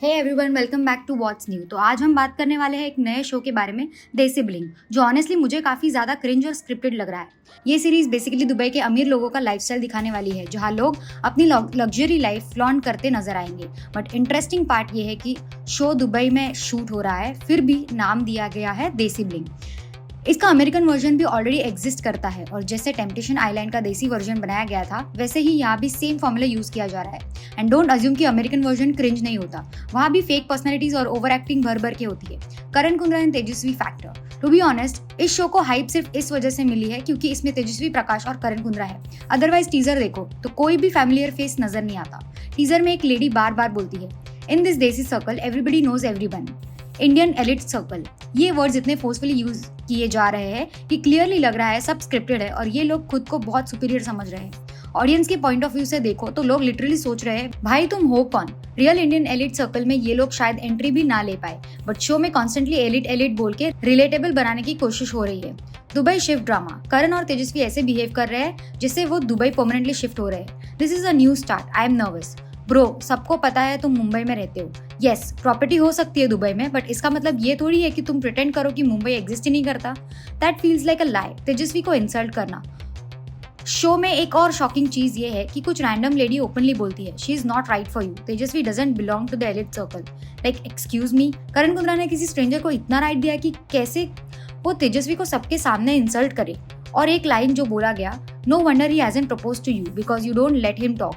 Hey everyone, welcome back to what's new. तो आज हम बात करने वाले हैं एक नए शो के बारे में, देसी ब्लिंग, जो ऑनेस्टली मुझे काफ़ी ज़्यादा क्रिंज और स्क्रिप्टेड लग रहा है। ये सीरीज़ बेसिकली दुबई के अमीर लोगों का लाइफस्टाइल दिखाने वाली है, जहाँ लोग अपनी लग्जरी लाइफ फ्लॉन्ट करते नजर आएंगे। बट इंटरेस्टिंग पार्ट ये है कि शो दुबई में शूट हो रहा है, फिर भी नाम दिया गया है देसी ब्लिंग। इसका अमेरिकन वर्जन भी ऑलरेडी एग्जिस्ट करता है, और जैसे टेम्पटेशन आइलैंड का देसी वर्जन बनाया गया था, वैसे ही यहाँ भी सेम फॉर्मूला यूज किया जा रहा है। एंड डोंट अज्यूम कि अमेरिकन वर्जन क्रिंज नहीं होता, वहाँ भी फेक पर्सनैलिटीज और ओवर एक्टिंग भर भर के होती है। Karan Kundrra and Tejasswi factor. To be honest, इस शो को हाइप सिर्फ इस वजह से मिली है क्योंकि इसमें तेजस्वी प्रकाश और करण कुंद्रा है। अदरवाइज टीजर देखो तो कोई भी फैमिलियर फेस नजर नहीं आता। टीजर में एक लेडी बार बार बोलती है, in this desi circle everybody knows everyone, Indian elite circle. ये वर्ड्स इतने फोर्सफुली यूज किए जा रहे हैं कि क्लियरली लग रहा है सब स्क्रिप्टेड है और ये लोग खुद को बहुत सुपीरियर समझ रहे हैं। ऑडियंस के पॉइंट ऑफ व्यू से देखो तो लोग लिटरली सोच रहे हैं, भाई तुम हो कौन? रियल इंडियन एलिट सर्कल में ये लोग शायद एंट्री भी ना ले पाए, बट शो में कॉन्स्टेंटली एलिट एलिट बोल के रिलेटेबल बनाने की कोशिश हो रही है। Dubai shift drama. करण और तेजस्वी ऐसे बिहेव कर रहे हैं जिससे वो दुबई परमानेंटली शिफ्ट हो रहे हैं। This is a new start, I am nervous. Bro, सबको पता है तुम मुंबई में रहते हो। यस, प्रॉपर्टी हो सकती है दुबई में, बट इसका मतलब ये थोड़ी है कि तुम प्रिटेंड करो कि मुंबई एग्जिस्ट ही नहीं करता। दैट फील्स लाइक अ लाई। तेजस्वी को इंसल्ट करना। शो में एक और शॉकिंग चीज ये है कि कुछ रैंडम लेडी ओपनली बोलती है, she is not right for you, Tejasswi doesn't belong to the elite circle. Like excuse me, Karan Kundrra ने किसी स्ट्रेंजर को इतना राइट दिया कि कैसे वो तेजस्वी को सबके सामने इंसल्ट करे। और एक लाइन जो बोला गया, no wonder he hasn't propose to you because you don't let him talk.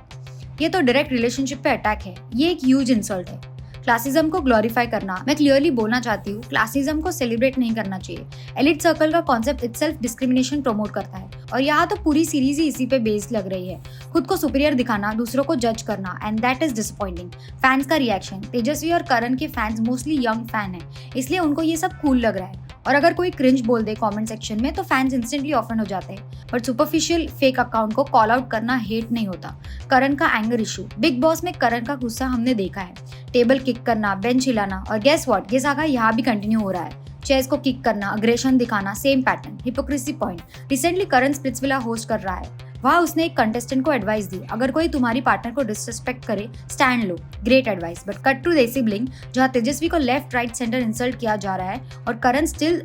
ये तो डायरेक्ट रिलेशनशिप पे अटैक है। ये एक ह्यूज इंसल्ट है। क्लासिज्म को ग्लोरीफाई करना। मैं क्लियरली बोलना चाहती हूँ, क्लासिज्म को सेलिब्रेट नहीं करना चाहिए। एलिट सर्कल का कॉन्सेप्ट इटसेल्फ डिस्क्रिमिनेशन प्रमोट करता है, और यहाँ तो पूरी सीरीज ही इसी पे बेस्ड लग रही है। खुद को सुपीरियर दिखाना, दूसरों को जज करना, and that is disappointing. Fans का रिएक्शन। तेजस्वी और करण के फैंस मोस्टली यंग फैन है, इसलिए उनको ये सब कूल लग रहा है। और अगर कोई क्रिंज बोल दे कमेंट सेक्शन में तो फैंस इंस्टेंटली ऑफेंड हो जाते हैं। बट सुपरफिशियल फेक अकाउंट को कॉल आउट करना हेट नहीं होता। करण का एंगर इशू। बिग बॉस में करण का गुस्सा हमने देखा है, टेबल किक करना, बेंच हिलाना, और गेस व्हाट, ये सागा यहाँ भी कंटिन्यू हो रहा है। चेयर्स को किक करना, अग्रेशन दिखाना, same pattern. Hypocrisy point. Recently Karan Splitsvilla host कर रहा है, वहाँ उसने एक कंटेस्टेंट को एडवाइस दी, अगर कोई तुम्हारी पार्टनर को डिसरिस्पेक्ट करे स्टैंड लो। Great advice. But cut to Desi Bling, जहाँ तेजस्वी को लेफ्ट राइट सेंटर इंसल्ट किया जा रहा है और करण स्टिल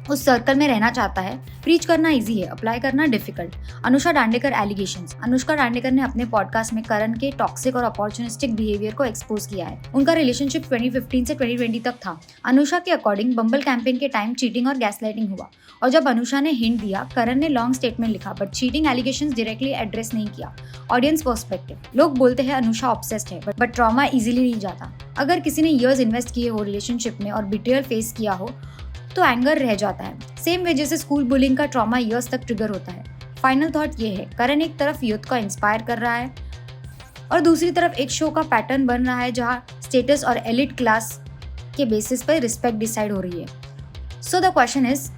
उस सर्कल में रहना चाहता है। प्रीच करना इजी है, अप्लाई करना डिफिकल्ट। अनुष्का दांडेकर एलिगेशंस। अनुष्का दांडेकर ने अपने पॉडकास्ट में करण के टॉक्सिक और अपॉर्चुनिस्टिक बिहेवियर को एक्सपोज किया है। उनका रिलेशनशिप 2015 से 2020 तक था। अनुष्का के अकॉर्डिंग बम्बल कैंपेन के टाइम चीटिंग और गैसलाइटिंग हुआ, और जब अनुष्का ने हिंट दिया, करण ने लॉन्ग स्टेटमेंट लिखा, but cheating allegations directly address नहीं किया। Audience perspective. लोग बोलते हैं अनुष्का ऑब्सेस्ड है, बट ट्रॉमा इजीली नहीं जाता। अगर किसी ने ईयर्स इन्वेस्ट किए हो रिलेशनशिप में और बिट्रेयल फेस किया हो तो एंगर रह जाता है। सेम वे जैसे स्कूल बुलिंग का ट्रॉमा ईयर्स तक ट्रिगर होता है। फाइनल थॉट ये है, करण एक तरफ यूथ को इंस्पायर कर रहा है और दूसरी तरफ एक शो का पैटर्न बन रहा है जहाँ स्टेटस और एलिट क्लास के बेसिस पर रिस्पेक्ट डिसाइड हो रही है। सो द क्वेश्चन इज,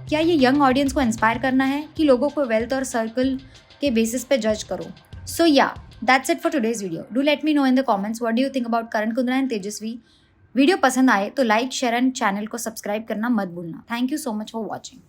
क्या ये यंग ऑडियंस को इंस्पायर करना है कि लोगों को वेल्थ और सर्कल के बेसिस पे जज करो? सो या, that's it for today's video. Do let me know in the comments what do you think about Karan Kundrra and Tejashwi. Video पसंद आए तो लाइक, शेयर एंड चैनल को सब्सक्राइब करना मत भूलना। Thank you so much for watching.